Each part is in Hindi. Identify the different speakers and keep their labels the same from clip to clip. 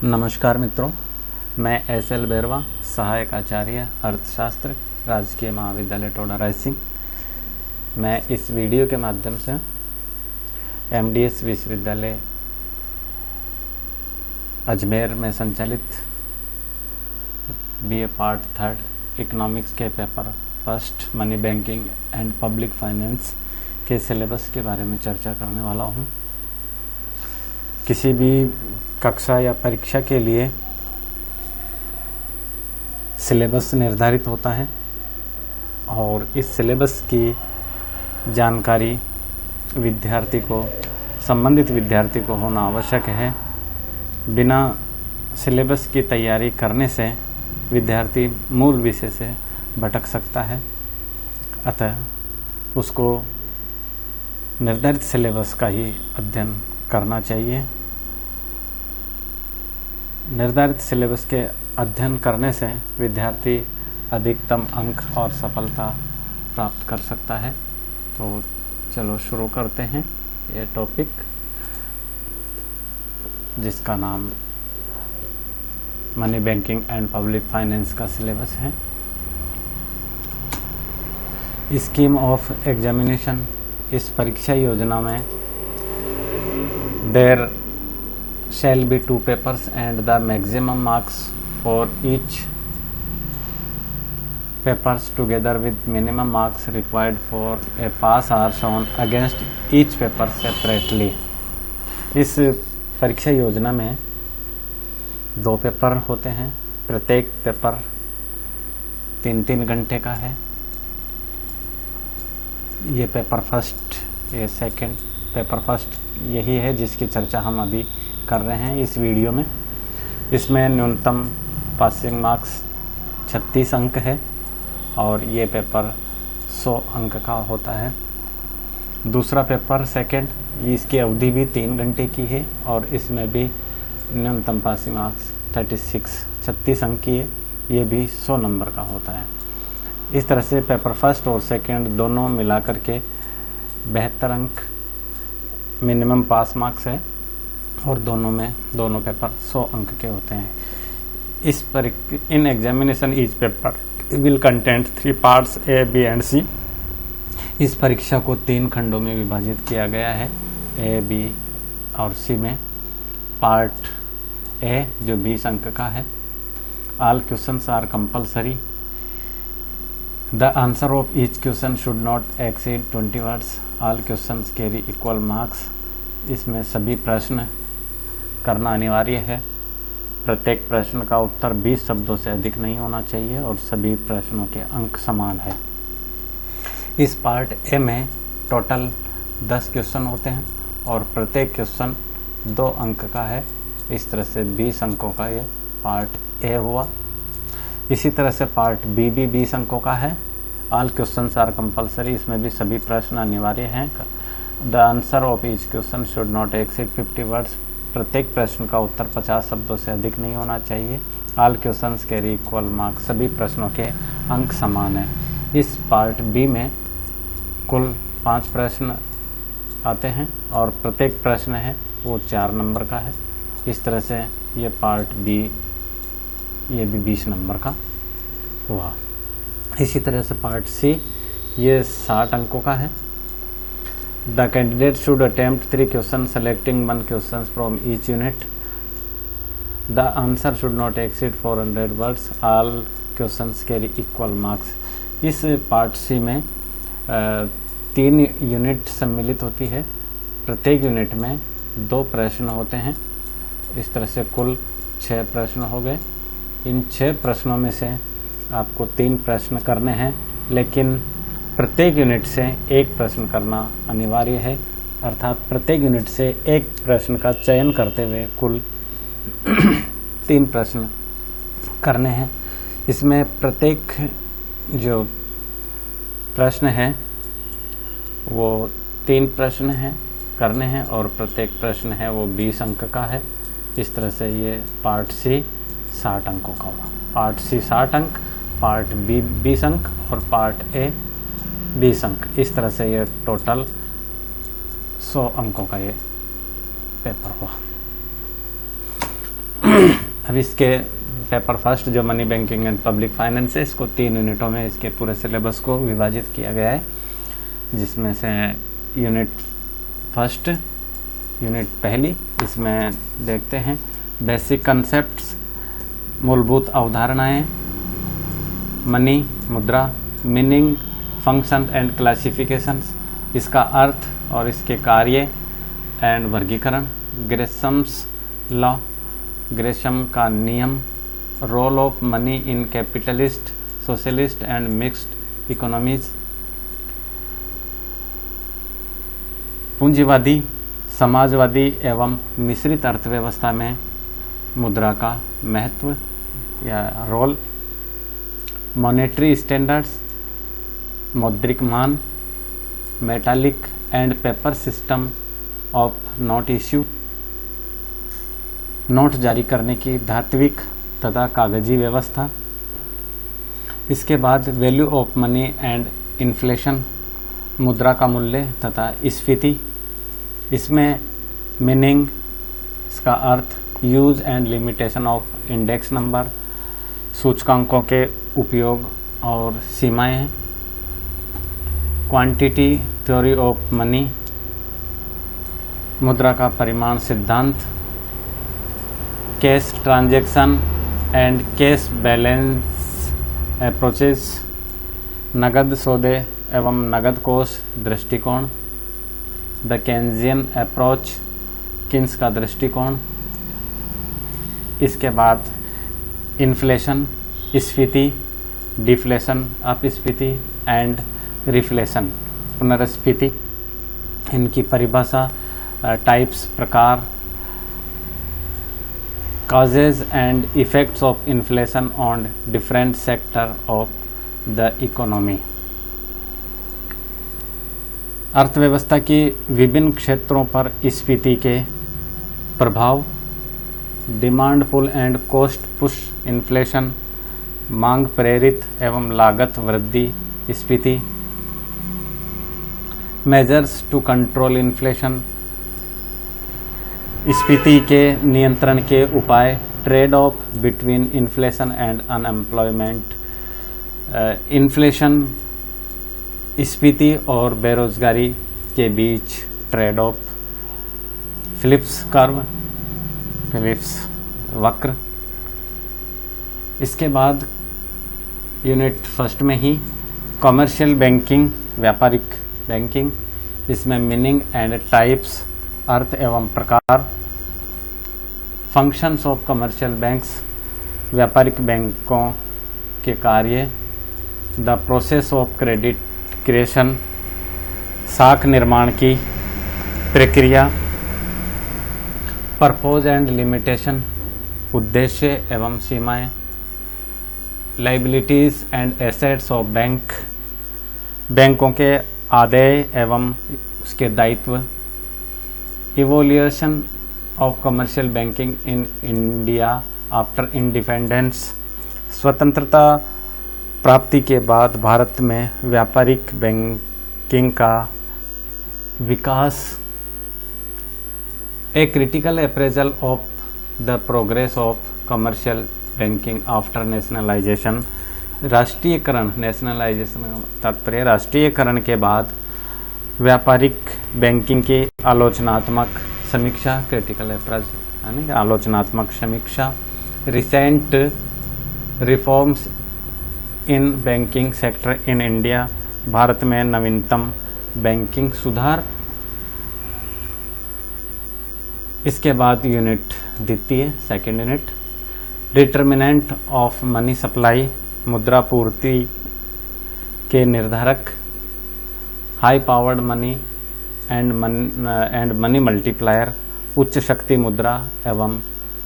Speaker 1: नमस्कार मित्रों, मैं एस.एल. बेरवा, सहायक आचार्य अर्थशास्त्र, राजकीय महाविद्यालय टोडा रायसिंह। मैं इस वीडियो के माध्यम से एमडीएस विश्वविद्यालय अजमेर में संचालित बीए पार्ट 3 इकोनॉमिक्स के paper first money banking and public finance के सिलेबस के बारे में चर्चा करने वाला हूं। किसी भी कक्षा या परीक्षा के लिए सिलेबस निर्धारित होता है और इस सिलेबस की जानकारी संबंधित विद्यार्थी को होना आवश्यक है। बिना सिलेबस की तैयारी करने से विद्यार्थी मूल विषय से भटक सकता है, अतः उसको निर्धारित सिलेबस का ही अध्ययन करना चाहिए। निर्धारित सिलेबस के अध्ययन करने से विद्यार्थी अधिकतम अंक और सफलता प्राप्त कर सकता है। तो चलो शुरू करते हैं ये टॉपिक, जिसका नाम money banking and public finance का सिलेबस है। स्कीम ऑफ एग्जामिनेशन, इस परीक्षा योजना में there shall be 2 papers and the maximum marks for each papers together with minimum marks required for a pass are shown against each paper separately। इस परीक्षा योजना में 2 पेपर होते हैं, प्रत्येक पेपर 3-3 घंटे का है। ये पेपर फर्स्ट, ये सेकंड। पेपर फर्स्ट यही है जिसकी चर्चा हम अभी कर रहे हैं इस वीडियो में। इसमें न्यूनतम पासिंग मार्क्स 36 अंक है और ये पेपर 100 अंक का होता है। दूसरा पेपर सेकंड, इसकी अवधि भी 3 घंटे की है और इसमें भी न्यूनतम पासिंग मार्क्स 36 अंक की है। ये भी 100 नंबर का होता है। इस तरह से पेपर फर्स्ट और सेकंड दोनों मिलाकर के 72 अंक मिनिमम पास मार्क्स है और दोनों पेपर 100 अंक के होते हैं। In examination each paper will content 3 parts A, B and C. इस परीक्षा को 3 खंडों में विभाजित किया गया है, ए, बी और सी में। पार्ट ए जो 20 अंक का है, all questions are compulsory. The answer of each question should not exceed 20 words. All questions carry equal marks. इसमें सभी प्रश्न करना अनिवार्य है। प्रत्येक प्रश्न का उत्तर 20 शब्दों से अधिक नहीं होना चाहिए और सभी प्रश्नों के अंक समान है। इस पार्ट ए में टोटल 10 क्वेश्चन होते हैं और प्रत्येक क्वेश्चन 2 अंक का है। इस तरह से 20 अंकों का ये पार्ट ए हुआ। इसी तरह से पार्ट बी भी 20 अंकों का है। ऑल क्वेश्चंस आर कंपल्सरी, इसमें भी सभी प्रश्न अनिवार्य हैं। The answer of each question should not exceed 50 words. प्रत्येक प्रश्न का उत्तर 50 शब्दों से अधिक नहीं होना चाहिए। All questions carry equal marks, सभी प्रश्नों के अंक समान है। इस पार्ट बी में कुल 5 प्रश्न आते हैं और प्रत्येक प्रश्न है वो 4 नंबर का है। इस तरह से ये पार्ट बी ये भी 20 नंबर का हुआ। इसी तरह से पार्ट सी ये 60 अंकों का है। The candidate should attempt 3 question selecting 1 question from each unit. The answer should not exceed 400 words. All questions carry equal marks. इस पार्ट सी में 3 यूनिट सम्मिलित होती है। प्रत्येक यूनिट में 2 प्रश्न होते हैं। इस तरह से कुल 6 प्रश्न हो गए। इन 6 प्रश्नों में से आपको 3 प्रश्न करने हैं, लेकिन प्रत्येक यूनिट से 1 प्रश्न करना अनिवार्य है। अर्थात प्रत्येक यूनिट से 1 प्रश्न का चयन करते हुए कुल 3 प्रश्न करने हैं। इसमें प्रत्येक जो प्रश्न है वो 3 प्रश्न हैं करने हैं और प्रत्येक प्रश्न है वो 20 अंक का है। इस तरह से ये पार्ट सी 60 अंकों का हुआ। पार्ट सी 60 अंक, पार्ट बी 20 अंक और पार्ट ए 20 अंक। इस तरह से ये टोटल 100 अंकों का ये पेपर हुआ। अब इसके पेपर फर्स्ट जो money banking and public finance है, इसको 3 यूनिटों में इसके पूरे सिलेबस को विभाजित किया गया है, जिसमें से यूनिट फर्स्ट, यूनिट पहली, इसमें देखते हैं बेसिक कंसेप्ट्स, मूलभूत अवधारणाएं, मनी मुद्रा, मीनिंग, फंक्शन एंड क्लासिफिकेशंस, इसका अर्थ और इसके कार्य एंड वर्गीकरण, ग्रेशम्स लॉ, ग्रेशम का नियम, role of money in capitalist, socialist and mixed economies, पूंजीवादी, समाजवादी एवं मिश्रित अर्थव्यवस्था में मुद्रा का महत्व या रोल, मॉनेटरी स्टैंडर्ड्स, मौद्रिक मान, metallic and paper system of note issue, note जारी करने की धात्विक तथा कागजी व्यवस्था। इसके बाद value of money and inflation, मुद्रा का मूल्य तथा स्फीति, इसमें मीनिंग, इसका अर्थ, use and limitation of index number, सूचकांकों के उपयोग और सीमाएं, क्वांटिटी थ्योरी ऑफ मनी, मुद्रा का परिमाण सिद्धांत, cash transaction and cash balance approaches, नगद सौदे एवं नगद कोष दृष्टिकोण, द केन्जियन अप्रोच, किन्स का दृष्टिकोण। इसके बाद इन्फ्लेशन, स्फीति, डिफ्लेशन, अपस्फीति एंड रिफ्लेशन, पुनर्स्फीति, इनकी परिभाषा, टाइप्स, प्रकार, causes and effects of inflation on different sector of the economy। अर्थव्यवस्था की विभिन्न क्षेत्रों पर स्फीति के प्रभाव, demand pull and cost push inflation, मांग प्रेरित एवं लागत वृद्धि स्फीति, मेजर्स टू कंट्रोल इन्फ्लेशन, स्फीति के नियंत्रण के उपाय, trade off between inflation and unemployment, inflation, स्फीति और बेरोजगारी के बीच trade off, Phillips curve, Phillips वक्र। इसके बाद यूनिट फर्स्ट में ही कॉमर्शियल बैंकिंग, व्यापारिक बैंकिंग, इसमें मीनिंग एंड टाइप्स, अर्थ एवं प्रकार, फंक्शंस ऑफ कमर्शियल बैंक्स, व्यापारिक बैंकों के कार्य, the process of credit creation, साख निर्माण की प्रक्रिया, पर्पज एंड लिमिटेशन, उद्देश्य एवं सीमाएं, liabilities and assets of bank, बैंकों के आदाय एवं उसके दायित्व, evolution of commercial banking in India after independence, स्वतंत्रता प्राप्ति के बाद भारत में व्यापारिक बैंकिंग का विकास, a critical appraisal of the progress of commercial banking after nationalisation, राष्ट्रीयकरण, नेशनलाइजेशन का तात्पर्य राष्ट्रीयकरण के बाद व्यापारिक बैंकिंग की आलोचनात्मक समीक्षा, क्रिटिकल अप्रेजल यानी आलोचनात्मक समीक्षा, recent reforms in banking sector in India, Bharat में नवीनतम बैंकिंग सुधार। इसके बाद यूनिट द्वितीय, second unit, determinant of money supply, मुद्रा पूर्ति के निर्धारक, high powered money and money multiplier, उच्च शक्ति मुद्रा एवं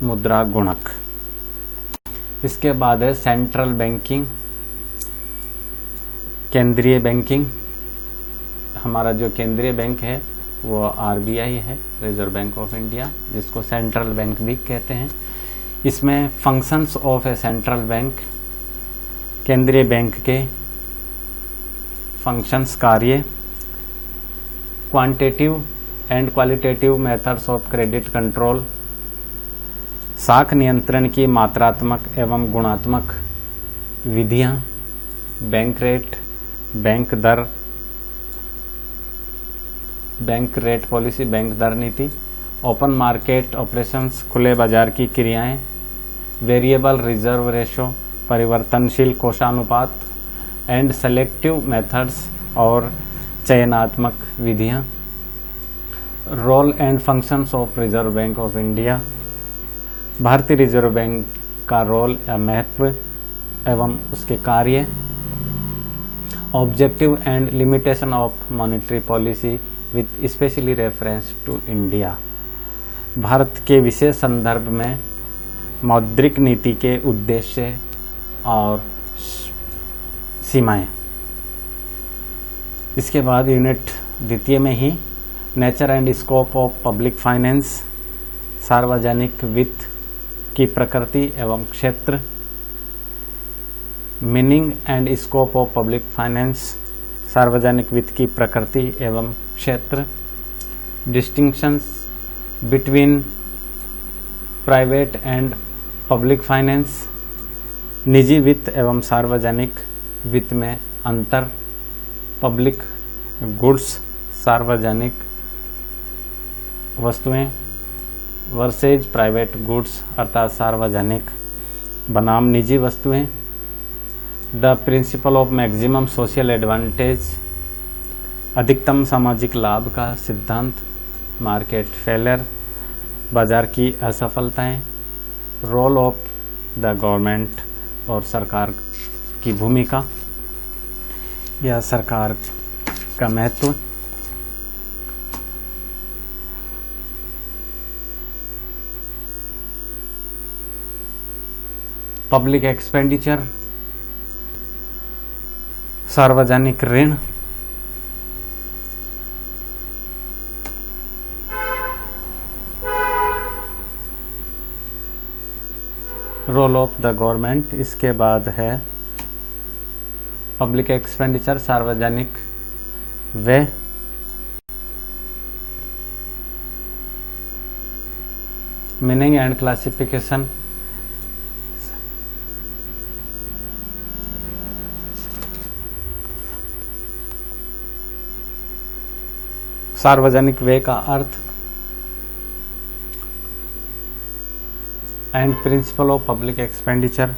Speaker 1: मुद्रा गुणक। इसके बाद है सेंट्रल बैंकिंग, केंद्रीय बैंकिंग। हमारा जो केंद्रीय बैंक है वो आरबीआई है, रिजर्व बैंक ऑफ इंडिया, जिसको सेंट्रल बैंक भी कहते हैं। इसमें functions of A central bank, केंद्रीय बैंक के फंक्शंस, कार्य, quantitative and qualitative methods of credit control, साख नियंत्रण की मात्रात्मक एवं गुणात्मक विधियां, बैंक रेट, बैंक दर, बैंक रेट पॉलिसी, बैंक दर नीति, ओपन मार्केट ऑपरेशंस, खुले बाजार की क्रियाएं, वेरिएबल रिजर्व रेशो, परिवर्तनशील कोषानुपात, एंड सेलेक्टिव मेथड्स और चयनात्मक विधियां, role and functions of reserve bank of India, भारतीय रिजर्व बैंक का रोल या महत्व एवं उसके कार्य, objective and limitation of monetary policy with specially reference to India, भारत के विशेष संदर्भ में मौद्रिक नीति के उद्देश्य और सीमाएं। इसके बाद यूनिट द्वितीय में ही nature and scope of public finance, सार्वजनिक वित्त की प्रकृति एवं क्षेत्र, meaning and scope of public finance, सार्वजनिक वित्त की प्रकृति एवं क्षेत्र, distinctions between private and public finance, निजी वित्त एवं सार्वजनिक वित्त में अंतर, पब्लिक गुड्स, सार्वजनिक वस्तुएं वर्सेज प्राइवेट गुड्स अर्थात सार्वजनिक बनाम निजी वस्तुएं, the principle of maximum social advantage, अधिकतम सामाजिक लाभ का सिद्धांत, मार्केट फेलियर, बाजार की असफलताएं, रोल ऑफ द गवर्नमेंट और सरकार की भूमिका या सरकार का महत्व, पब्लिक एक्सपेंडिचर, सार्वजनिक ऋण, रोल ऑफ द गवर्नमेंट। इसके बाद है पब्लिक एक्सपेंडिचर, सार्वजनिक व्यय, मीनिंग एंड क्लासिफिकेशन, सार्वजनिक व्यय का अर्थ and principle of public expenditure,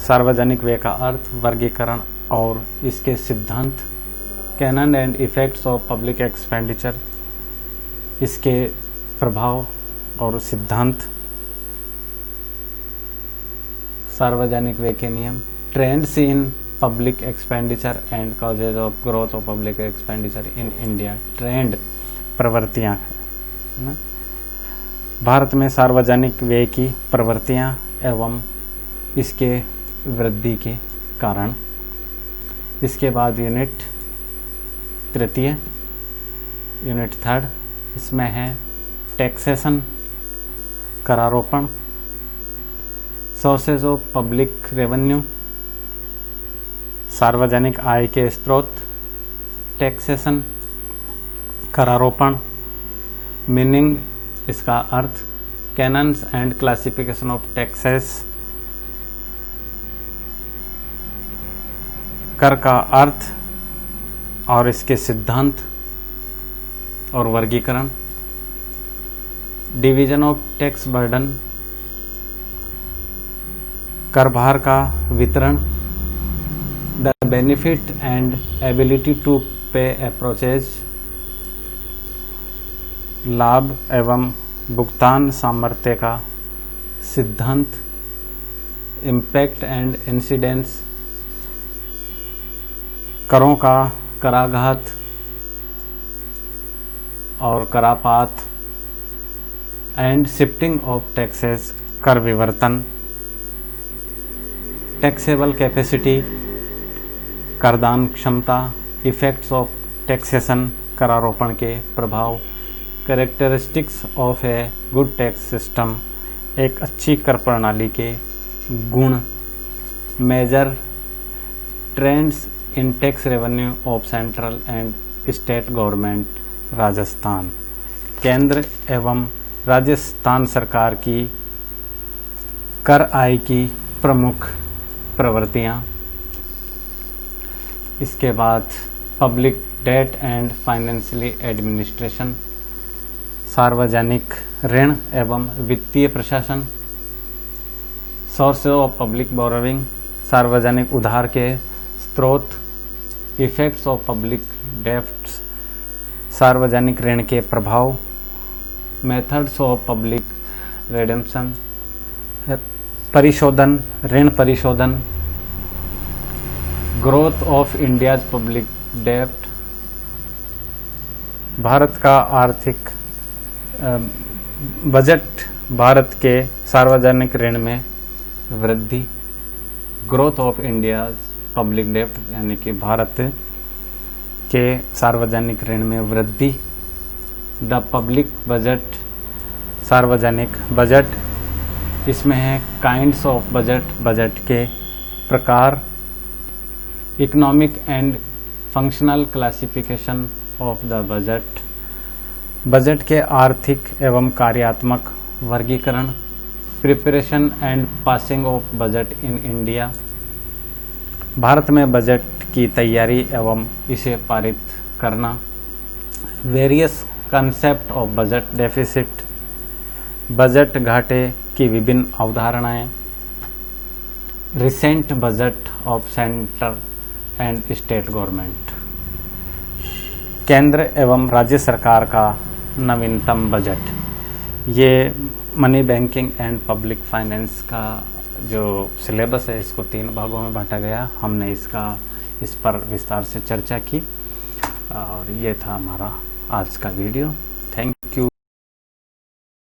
Speaker 1: सार्वजनिक व्यय का अर्थ, वर्गीकरण और इसके सिद्धांत, canon and effects of public expenditure, इसके प्रभाव और सिद्धांत, सार्वजनिक व्यय के नियम, trends in public expenditure and causes of growth of public expenditure in India, trend प्रवृत्तियां है ना भारत में सार्वजनिक व्यय की प्रवृत्तियां एवं इसके वृद्धि के कारण। इसके बाद यूनिट तृतीय, यूनिट थर्ड, इसमें है टैक्सेशन, करारोपण, सोर्सेज ऑफ पब्लिक रेवेन्यू, सार्वजनिक आय के स्रोत, टैक्सेशन, करारोपण, मीनिंग इसका अर्थ, canons and classification of taxes, कर का अर्थ और इसके सिद्धांत और वर्गीकरण, डिवीजन ऑफ टैक्स बर्डन, कर भार का वितरण, the benefit and ability to pay approaches, लाभ एवं भुगतान सामर्थ्य का सिद्धांत, इम्पैक्ट एंड इंसिडेंस, करों का कराघात और करापात, एंड शिफ्टिंग ऑफ टैक्सेस, कर विवर्तन, टैक्सेबल कैपेसिटी, करदान क्षमता, इफेक्ट्स ऑफ टैक्सेशन, करारोपण के प्रभाव, characteristics of a good tax system, एक अच्छी कर प्रणाली के गुण, major trends in tax revenue of central and state government, Rajasthan, केंद्र एवं राजस्थान सरकार की कर आय की प्रमुख प्रवृत्तियां, इसके बाद public debt and financially administration, सार्वजनिक ऋण एवं वित्तीय प्रशासन, सोर्स ऑफ पब्लिक बोरोविंग, सार्वजनिक उधार के स्रोत, इफेक्ट्स ऑफ पब्लिक डेफ्ट्स, सार्वजनिक ऋण के प्रभाव, मेथड्स ऑफ पब्लिक रिडेम्पशन, परिशोधन, ऋण परिशोधन, ग्रोथ ऑफ इंडियाज पब्लिक डेब्ट, भारत का आर्थिक बजट, भारत के सार्वजनिक ऋण में वृद्धि, ग्रोथ ऑफ इंडियाज पब्लिक डेब्ट यानी कि भारत के सार्वजनिक ऋण में वृद्धि, द पब्लिक बजट, सार्वजनिक बजट, इसमें है काइंड्स ऑफ बजट, बजट के प्रकार, economic and functional classification of the budget, budget के आर्थिक एवं कार्यात्मक वर्गीकरण, preparation and passing of budget in India, Bharat में बजट की तैयारी एवं इसे पारित करना, various concept of budget deficit, budget घाटे की विभिन्न अवधारणाएं, recent budget of centre and state government, केंद्र एवं राज्य सरकार का नवीनतम बजट। ये money banking and public finance का जो सिलेबस है इसको 3 भागों में बांटा गया। हमने इस पर विस्तार से चर्चा की और ये था हमारा आज का वीडियो।